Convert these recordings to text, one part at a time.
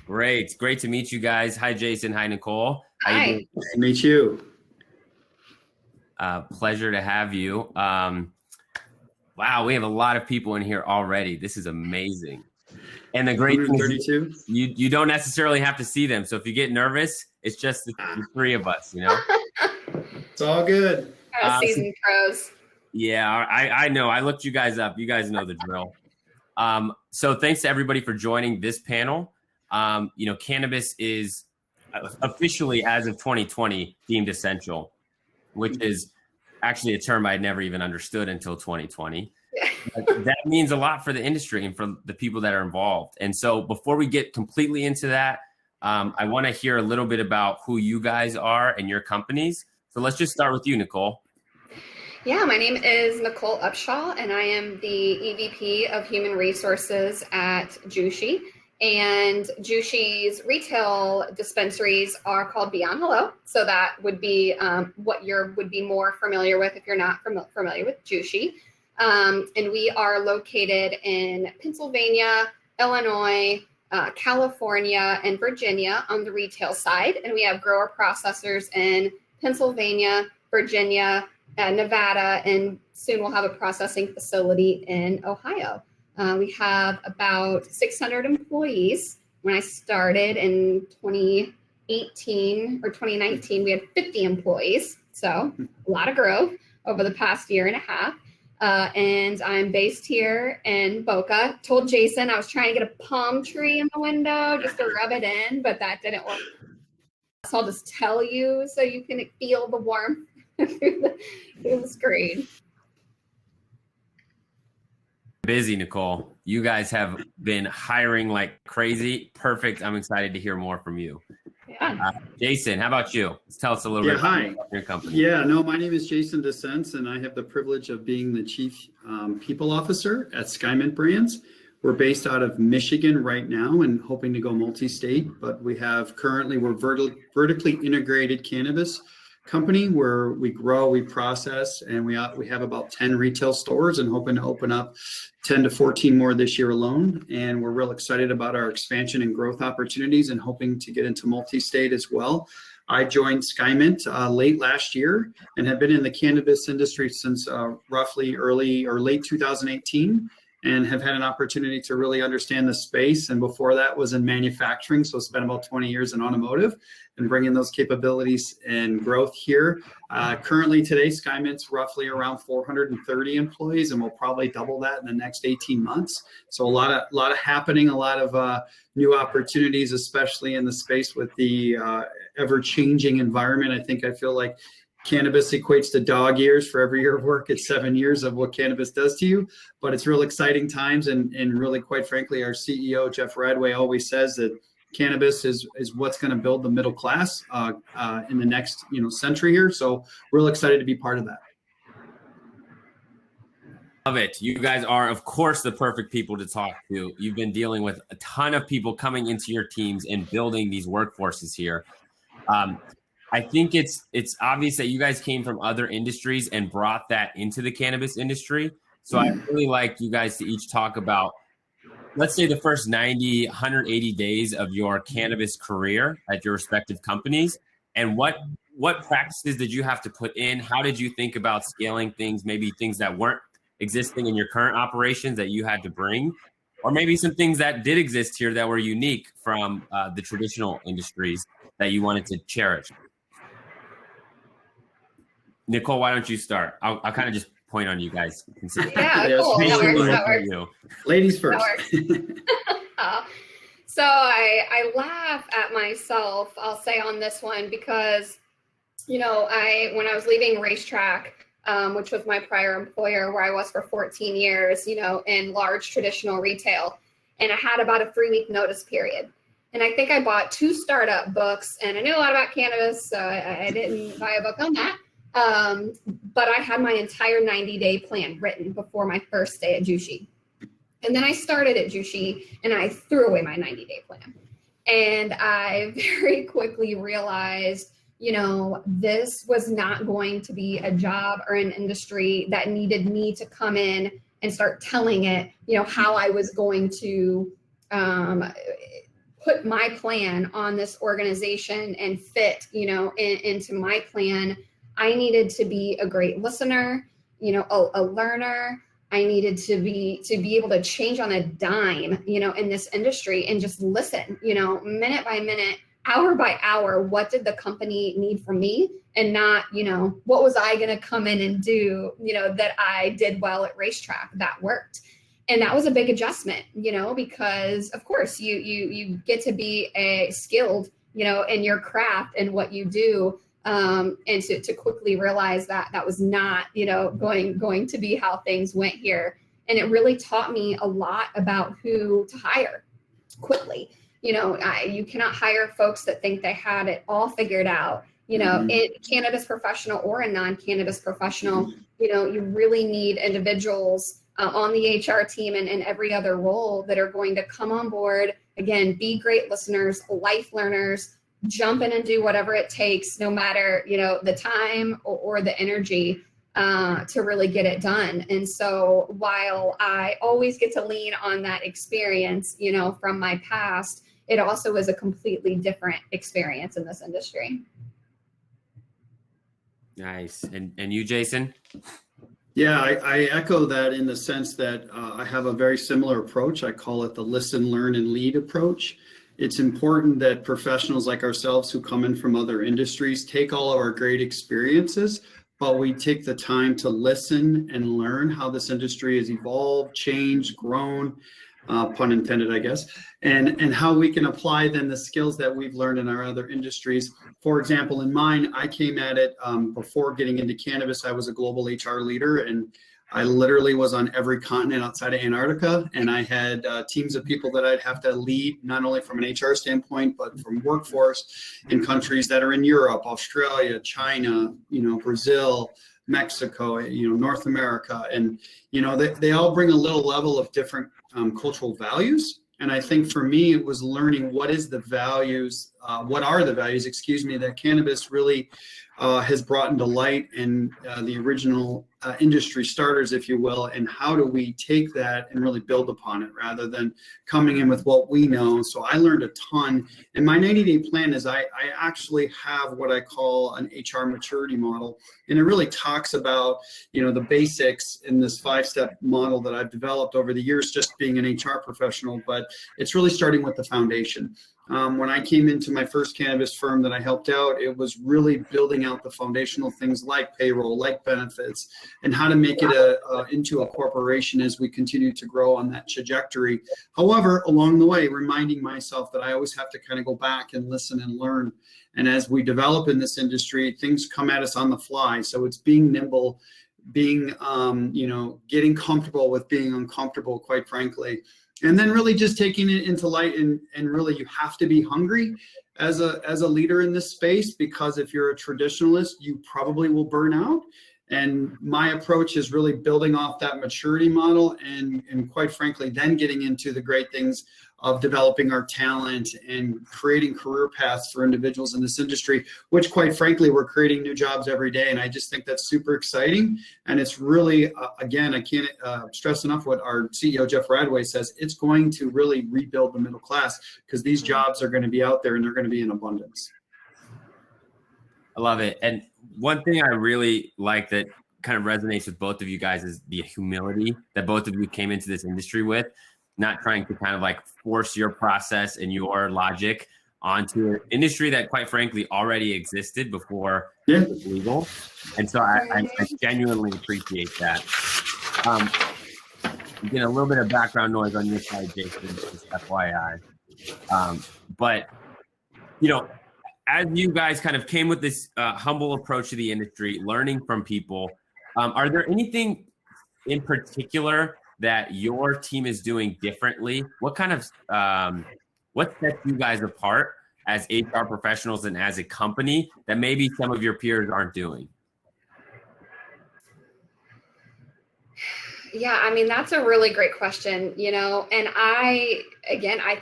Great. Great to meet you guys. Hi, Jason. Hi, Nichole. How you Hi. doing? Nice to meet you. Pleasure to have you. Wow, we have a lot of people in here already. This is amazing. And the great thing is 132. you don't necessarily have to see them. So if you get nervous, it's just the three of us, you know? It's all good. Seasoned pros. Yeah, I know. I looked you guys up. You guys know the drill. So thanks to everybody for joining this panel. Cannabis is officially, as of 2020, deemed essential, which is actually a term I'd never even understood until 2020. That means a lot for the industry and for the people that are involved. And so before we get completely into that, I want to hear a little bit about who you guys are and your companies. So let's just start with you, Nichole. Yeah, my name is Nichole Upshaw, and I am the EVP of Human Resources at Jushi. And Jushi's retail dispensaries are called Beyond Hello. So that would be what you would be more familiar with if you're not familiar with Jushi. And we are located in Pennsylvania, Illinois, California, and Virginia on the retail side. And we have grower processors in Pennsylvania, Virginia, Nevada, and soon we'll have a processing facility in Ohio. We have about 600 employees. When I started in 2018 or 2019, we had 50 employees. So a lot of growth over the past year and a half. And I'm based here in Boca. Told Jason I was trying to get a palm tree in the window just to rub it in, but that didn't work. So I'll just tell you so you can feel the warmth through the screen. Busy, Nichole. You guys have been hiring like crazy. Perfect. I'm excited to hear more from you. Yeah. Jason, how about you? Let's tell us a little bit about your company. My name is Jason Desentz, and I have the privilege of being the Chief People Officer at Skymint Brands. We're based out of Michigan right now and hoping to go multi-state, but we're vertically integrated cannabis company where we grow, we process, and we have about 10 retail stores and hoping to open up 10 to 14 more this year alone. And we're real excited about our expansion and growth opportunities and hoping to get into multi-state as well. I joined Skymint late last year and have been in the cannabis industry since roughly early or late 2018. And have had an opportunity to really understand the space. And before that was in manufacturing. So spent about 20 years in automotive and bringing those capabilities and growth here. Currently today, Skymint's roughly around 430 employees, and we'll probably double that in the next 18 months. So a lot of happening, a lot of new opportunities, especially in the space with the ever-changing environment. I feel like cannabis equates to dog years. For every year of work, it's 7 years of what cannabis does to you. But it's real exciting times, and really, quite frankly, our CEO Jeff Radway always says that cannabis is what's going to build the middle class in the next century here. So real excited to be part of that. Love it. You guys are, of course, the perfect people to talk to. You've been dealing with a ton of people coming into your teams and building these workforces here. I think it's obvious that you guys came from other industries and brought that into the cannabis industry. So I'd really like you guys to each talk about, let's say, the first 90, 180 days of your cannabis career at your respective companies, and what practices did you have to put in? How did you think about scaling things, maybe things that weren't existing in your current operations that you had to bring, or maybe some things that did exist here that were unique from the traditional industries that you wanted to cherish? Nichole, why don't you start? I'll kind of just point on you guys. Yeah, cool. That works. Ladies first. So I laugh at myself, I'll say, on this one because, when I was leaving Racetrack, which was my prior employer where I was for 14 years, in large traditional retail, and I had about a 3-week notice period. And I think I bought 2 startup books, and I knew a lot about cannabis, so I didn't buy a book on that. But I had my entire 90-day plan written before my first day at Jushi. And then I started at Jushi and I threw away my 90-day plan. And I very quickly realized, this was not going to be a job or an industry that needed me to come in and start telling it, how I was going to put my plan on this organization and fit, into my plan, I needed to be a great listener, a learner. I needed to be able to change on a dime, in this industry and just listen, minute by minute, hour by hour, what did the company need from me, and not, what was I going to come in and do, that I did well at Racetrack that worked. And that was a big adjustment, because of course you get to be a skilled, in your craft and what you do. And to quickly realize that was not, going to be how things went here. And it really taught me a lot about who to hire quickly. You cannot hire folks that think they had it all figured out, cannabis professional or a non-cannabis professional, you really need individuals on the HR team and every other role that are going to come on board, again, be great listeners, life learners, jump in and do whatever it takes, no matter, the time or the energy to really get it done. And so while I always get to lean on that experience, from my past, it also is a completely different experience in this industry. Nice. And you, Jason? Yeah, I echo that in the sense that I have a very similar approach. I call it the listen, learn, and lead approach. It's important that professionals like ourselves who come in from other industries take all of our great experiences, but we take the time to listen and learn how this industry has evolved, changed, grown, pun intended, I guess, and how we can apply then the skills that we've learned in our other industries. For example, in mine, I came at it before getting into cannabis. I was a global HR leader, and I literally was on every continent outside of Antarctica, and I had teams of people that I'd have to lead, not only from an HR standpoint, but from workforce in countries that are in Europe, Australia, China, Brazil, Mexico, North America. And, they all bring a little level of different cultural values. And I think for me, it was learning what are the values, that cannabis really has brought into light, and the original industry starters, if you will, and how do we take that and really build upon it rather than coming in with what we know. So I learned a ton. And my 90-day plan is I actually have what I call an HR maturity model. And it really talks about, the basics in this 5-step model that I've developed over the years, just being an HR professional, but it's really starting with the foundation. When I came into my first cannabis firm that I helped out, it was really building out the foundational things like payroll, like benefits, and how to make it into a corporation as we continue to grow on that trajectory. However, along the way, reminding myself that I always have to kind of go back and listen and learn. And as we develop in this industry, things come at us on the fly. So it's being nimble, being, getting comfortable with being uncomfortable, quite frankly. And then really just taking it into light, and really you have to be hungry as a leader in this space, because if you're a traditionalist, you probably will burn out. And my approach is really building off that maturity model and quite frankly, then getting into the great things of developing our talent and creating career paths for individuals in this industry, which quite frankly, we're creating new jobs every day. And I just think that's super exciting. And it's really, again, I can't stress enough what our CEO, Jeff Radway, says. It's going to really rebuild the middle class, because these jobs are going to be out there and they're going to be in abundance. I love it. And one thing I really like that kind of resonates with both of you guys is the humility that both of you came into this industry with, not trying to kind of like force your process and your logic onto an industry that quite frankly already existed before it was legal. And so I genuinely appreciate that. You get a little bit of background noise on your side, Jason, just FYI. But, as you guys kind of came with this humble approach to the industry, learning from people, are there anything in particular that your team is doing differently? What kind of, what sets you guys apart as HR professionals and as a company that maybe some of your peers aren't doing? Yeah, I mean, that's a really great question, and I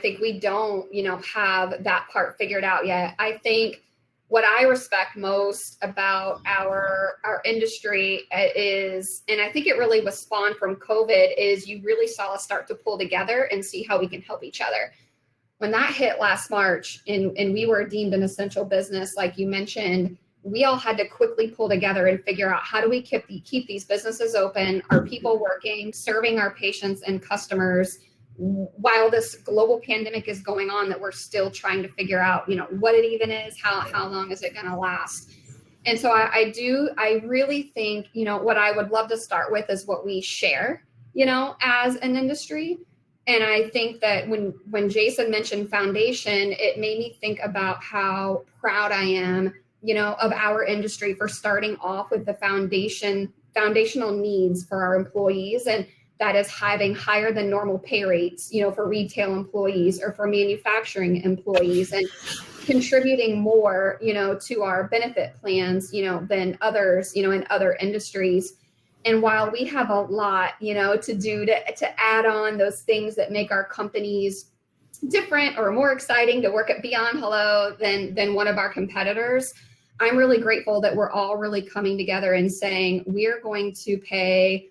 think we don't, have that part figured out yet. I think what I respect most about our industry is, and I think it really was spawned from COVID, is you really saw us start to pull together and see how we can help each other. when that hit last March and we were deemed an essential business, like you mentioned, we all had to quickly pull together and figure out how do we keep these businesses open, our people working, serving our patients and customers while this global pandemic is going on that we're still trying to figure out, what it even is, how long is it going to last? And so I really think, what I would love to start with is what we share, as an industry. And I think that when Jason mentioned foundation, it made me think about how proud I am, of our industry for starting off with the foundational needs for our employees. And that is having higher than normal pay rates, for retail employees or for manufacturing employees, and contributing more, to our benefit plans, than others, in other industries. And while we have a lot, to do to add on those things that make our companies different or more exciting to work at Beyond Hello than one of our competitors, I'm really grateful that we're all really coming together and saying we're going to pay,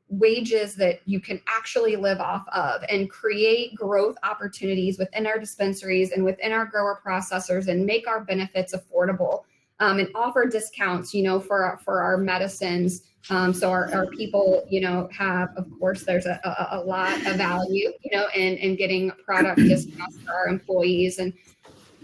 wages that you can actually live off of and create growth opportunities within our dispensaries and within our grower processors and make our benefits affordable, and offer discounts, for our medicines. So our people, have, of course, there's a lot of value, in getting product discounts for our employees. And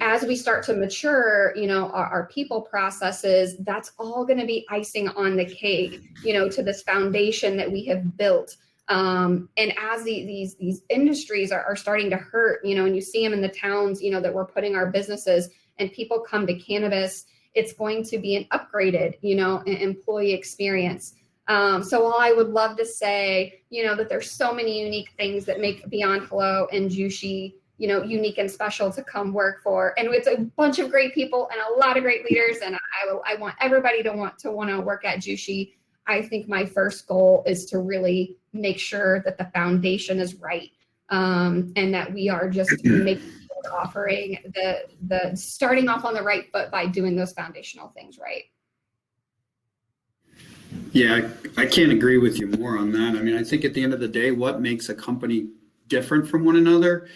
as we start to mature, our people processes, that's all going to be icing on the cake, to this foundation that we have built. And as these industries are starting to hurt, and you see them in the towns, that we're putting our businesses, and people come to cannabis, it's going to be an upgraded, employee experience. So while I would love to say, that there's so many unique things that make Beyond Hello and Jushi, unique and special to come work for. And it's a bunch of great people and a lot of great leaders. And I want everybody to want to work at Jushi. I think my first goal is to really make sure that the foundation is right. And that we are just offering the starting off on the right foot by doing those foundational things right. Yeah, I can't agree with you more on that. I mean, I think at the end of the day, what makes a company different from one another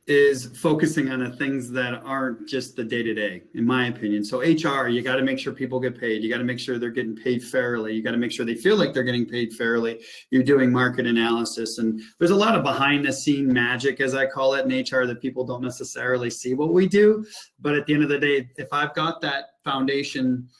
is focusing on the things that aren't just the day-to-day, in my opinion. So HR, you got to make sure people get paid. You got to make sure they're getting paid fairly. You got to make sure they feel like they're getting paid fairly. You're doing market analysis. And there's a lot of behind the scene magic, as I call it, in HR that people don't necessarily see what we do. But at the end of the day, if I've got that foundation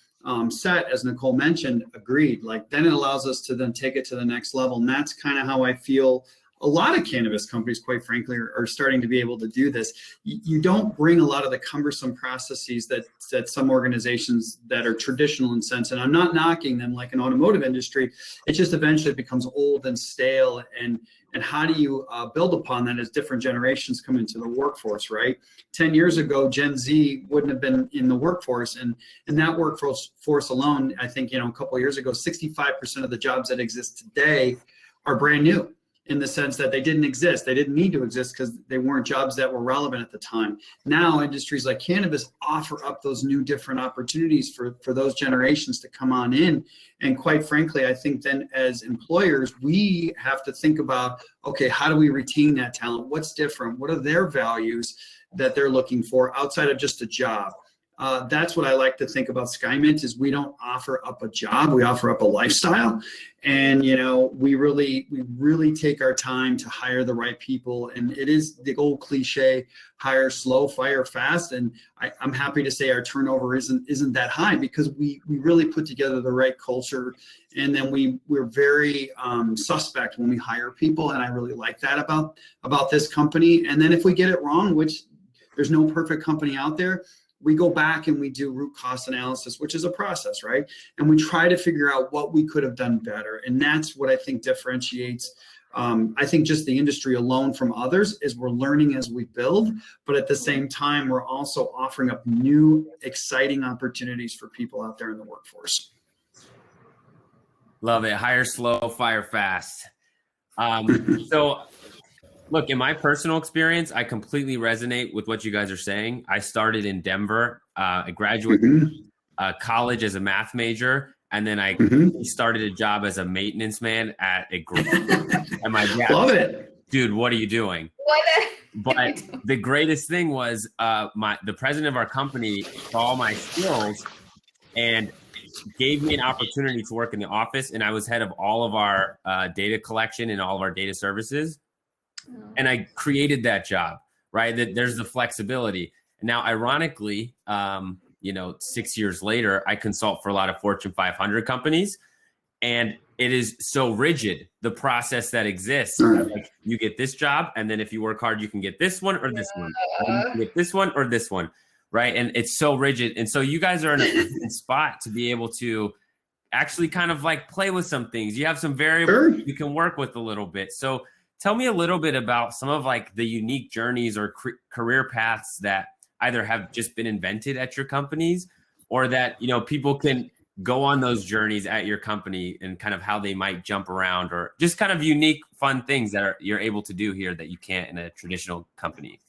set, as Nichole mentioned, agreed, like then it allows us to then take it to the next level. And that's kind of how I feel a lot of cannabis companies, quite frankly, are starting to be able to do this. You don't bring a lot of the cumbersome processes that some organizations that are traditional in sense, and I'm not knocking them like an automotive industry, it just eventually becomes old and stale. And how do you build upon that as different generations come into the workforce, right? 10 years ago, Gen Z wouldn't have been in the workforce. And that workforce alone, I think, a couple of years ago, 65% of the jobs that exist today are brand new, in the sense that they didn't exist. They didn't need to exist because they weren't jobs that were relevant at the time. Now, industries like cannabis offer up those new different opportunities for those generations to come on in. And quite frankly, I think then as employers, we have to think about, okay, how do we retain that talent? What's different? What are their values that they're looking for outside of just a job? That's what I like to think about Skymint is we don't offer up a job, we offer up a lifestyle. And, we really take our time to hire the right people. And it is the old cliche, hire slow, fire fast. And I'm happy to say our turnover isn't that high because we really put together the right culture. And then we're very suspect when we hire people. And I really like that about this company. And then if we get it wrong, which there's no perfect company out there, we go back and we do root cause analysis, which is a process, right? And we try to figure out what we could have done better. And that's what I think differentiates, I think just the industry alone from others is we're learning as we build, but at the same time, we're also offering up new, exciting opportunities for people out there in the workforce. Love it. Hire slow, fire fast. So look, in my personal experience, I completely resonate with what you guys are saying. I started in Denver. I graduated college as a math major, and then I started a job as a maintenance man at a group. And my dad, love it. dude, what are you doing? But the greatest thing was the president of our company saw my skills and gave me an opportunity to work in the office. And I was head of all of our data collection and all of our data services. And I created that job, right? That there's the flexibility. Now, ironically, 6 years later, I consult for a lot of Fortune 500 companies, and it is so rigid, the process that exists. Like, you get this job, and then if you work hard, you can get this one or this one. You can get this one or this one, right? And it's so rigid. And so you guys are in a spot to be able to actually kind of like play with some things. You have some variables you can work with a little bit. So tell me a little bit about some of like the unique journeys or career paths that either have just been invented at your companies, or that, people can go on those journeys at your company, and kind of how they might jump around, or just kind of unique, fun things that you're able to do here that you can't in a traditional company.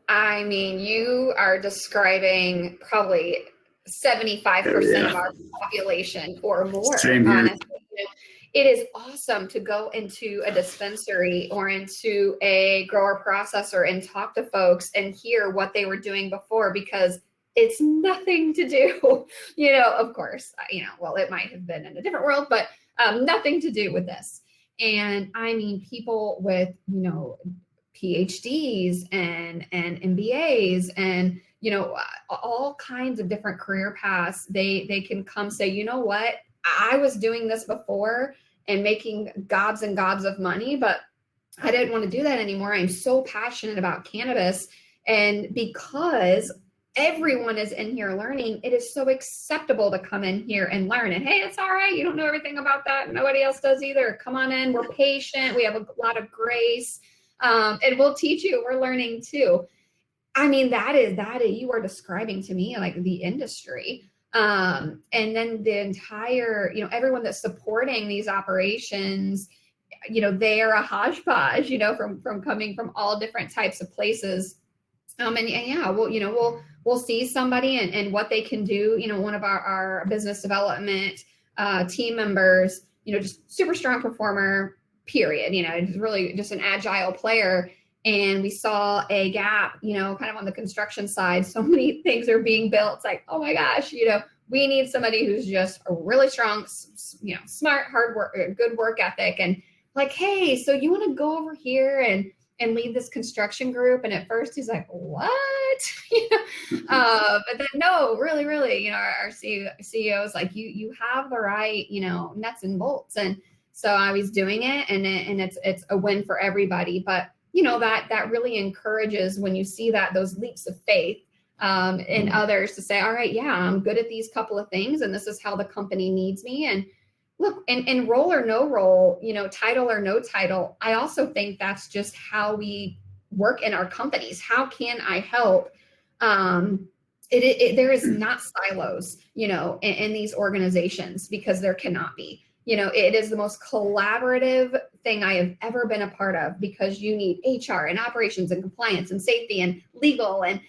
I mean, you are describing probably 75% of our population or more. Same here. Honestly. It is awesome to go into a dispensary or into a grower processor and talk to folks and hear what they were doing before, because it's nothing to do, of course, well, it might have been in a different world, but nothing to do with this. And I mean, people with, PhDs and MBAs and, all kinds of different career paths, they can come say, you know what? I was doing this before and making gobs and gobs of money, but I didn't want to do that anymore. I'm so passionate about cannabis. And because everyone is in here learning, it is so acceptable to come in here and learn. And hey, it's all right. You don't know everything about that. Nobody else does either. Come on in. We're patient. We have a lot of grace. And we'll teach you. We're learning too. I mean, that is you are describing to me like the industry. And then the entire, everyone that's supporting these operations, they are a hodgepodge, from coming from all different types of places. And yeah, we'll see somebody and what they can do. One of our business development team members, just super strong performer, period. It's really just an agile player. And we saw a gap, kind of on the construction side. So many things are being built. It's like, oh my gosh, we need somebody who's just a really strong, smart, hard work, good work ethic. And like, hey, so you want to go over here and lead this construction group? And at first he's like, what? But then no, really, our CEO is like, you have the right, nuts and bolts. And so I was doing it, and it's a win for everybody. But that really encourages when you see those leaps of faith in others to say, all right, yeah, I'm good at these couple of things, and this is how the company needs me. And look, and role or no role, title or no title, I also think that's just how we work in our companies. How can I help? There is not silos, in these organizations, because there cannot be. It is the most collaborative thing I have ever been a part of, because you need HR and operations and compliance and safety and legal. And,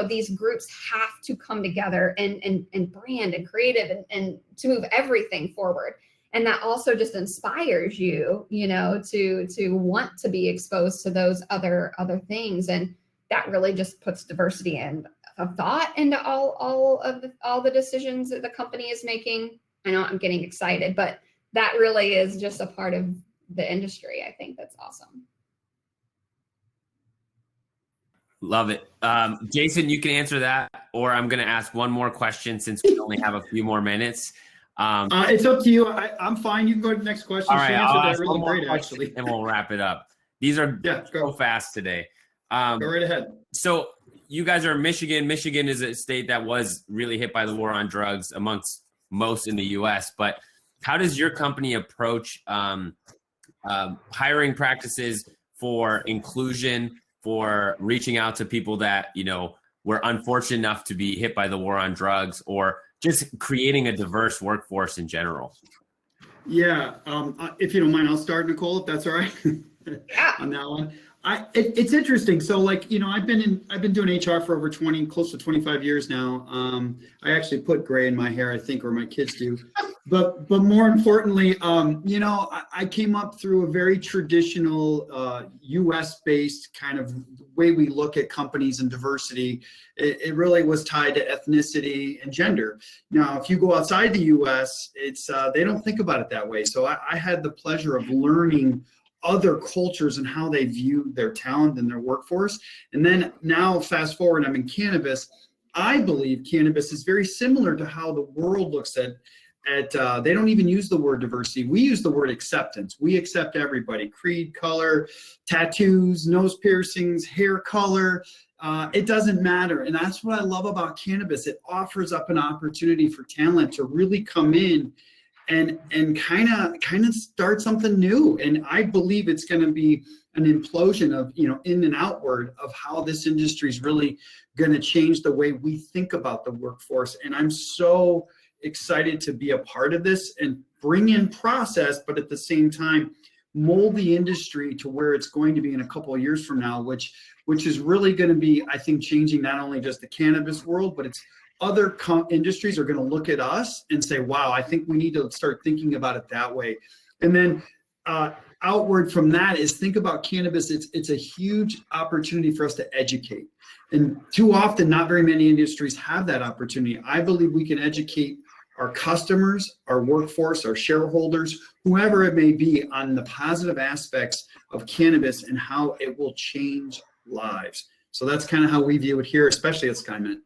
these groups have to come together and brand and creative and to move everything forward. And that also just inspires you, to want to be exposed to those other things. And that really just puts diversity and of thought into all the decisions that the company is making. I know I'm getting excited, but that really is just a part of the industry. I think that's awesome. Love it. Jason, you can answer that, or I'm going to ask one more question since we only have a few more minutes. It's up to you. I'm fine. You can go to the next question. All right, I'll ask really one more great, question, actually. and we'll wrap it up. These are so fast today. Go right ahead. So you guys are in Michigan. Michigan is a state that was really hit by the war on drugs amongst most in the U.S., but how does your company approach hiring practices for inclusion, for reaching out to people that, were unfortunate enough to be hit by the war on drugs, or just creating a diverse workforce in general? Yeah. If you don't mind, I'll start, Nichole, if that's all right. Yeah. On that one. It's interesting. So like, I've been doing HR for over close to 25 years now. I actually put gray in my hair, I think, or my kids do. But more importantly, I came up through a very traditional US based kind of way we look at companies and diversity. It really was tied to ethnicity and gender. Now, if you go outside the US, it's they don't think about it that way. So I had the pleasure of learning other cultures and how they view their talent and their workforce. And then now fast forward, I'm in cannabis. I believe cannabis is very similar to how the world looks at they don't even use the word diversity. We use the word acceptance. We accept everybody, creed, color, tattoos, nose piercings, hair color. It doesn't matter. And that's what I love about cannabis. It offers up an opportunity for talent to really come in and kind of start something new. And I believe it's going to be an implosion of, in and outward of how this industry is really going to change the way we think about the workforce. And I'm so excited to be a part of this and bring in process, but at the same time, mold the industry to where it's going to be in a couple of years from now, which is really going to be, I think, changing not only just the cannabis world, but it's other industries are going to look at us and say, wow, I think we need to start thinking about it that way. And then outward from that is think about cannabis. It's a huge opportunity for us to educate. And too often, not very many industries have that opportunity. I believe we can educate our customers, our workforce, our shareholders, whoever it may be, on the positive aspects of cannabis and how it will change lives. So that's kind of how we view it here, especially at Skymint.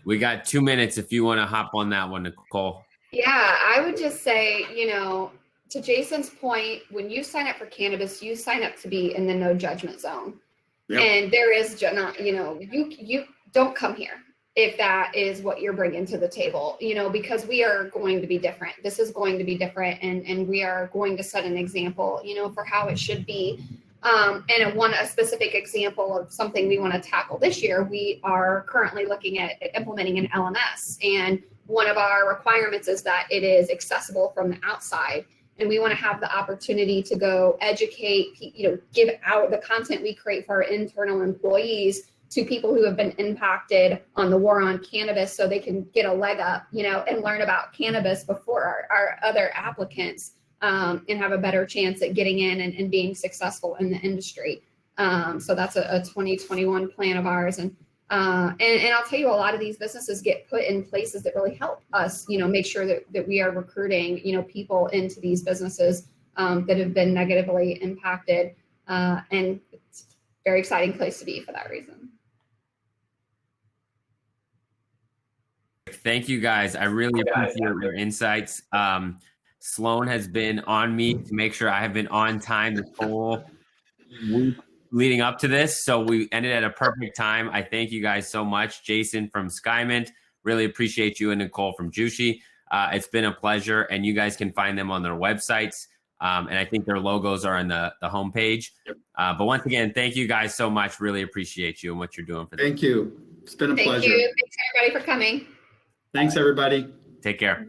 We got 2 minutes if you want to hop on that one, Nichole. Yeah, I would just say, to Jason's point, when you sign up for cannabis, you sign up to be in the no judgment zone. Yep. And there is not, you don't come here if that is what you're bringing to the table, because we are going to be different. This is going to be different, and we are going to set an example, for how it should be. And a specific example of something we want to tackle this year, we are currently looking at implementing an LMS. And one of our requirements is that it is accessible from the outside. And we want to have the opportunity to go educate, give out the content we create for our internal employees to people who have been impacted on the war on cannabis, so they can get a leg up, and learn about cannabis before our other applicants. And have a better chance at getting in and being successful in the industry. So that's a 2021 plan of ours. And I'll tell you, a lot of these businesses get put in places that really help us, make sure that we are recruiting, people into these businesses that have been negatively impacted. And it's a very exciting place to be for that reason. Thank you, guys. I really appreciate your insights. Sloan has been on me to make sure I have been on time this whole week leading up to this. So we ended at a perfect time. I thank you guys so much. Jason from Skymint, really appreciate you, and Nichole from Jushi. It's been a pleasure, and you guys can find them on their websites. And I think their logos are on the homepage. But once again, thank you guys so much. Really appreciate you and what you're doing for them. Thank you. It's been a pleasure. Thank you. Thanks, everybody, for coming. Thanks, everybody. Take care.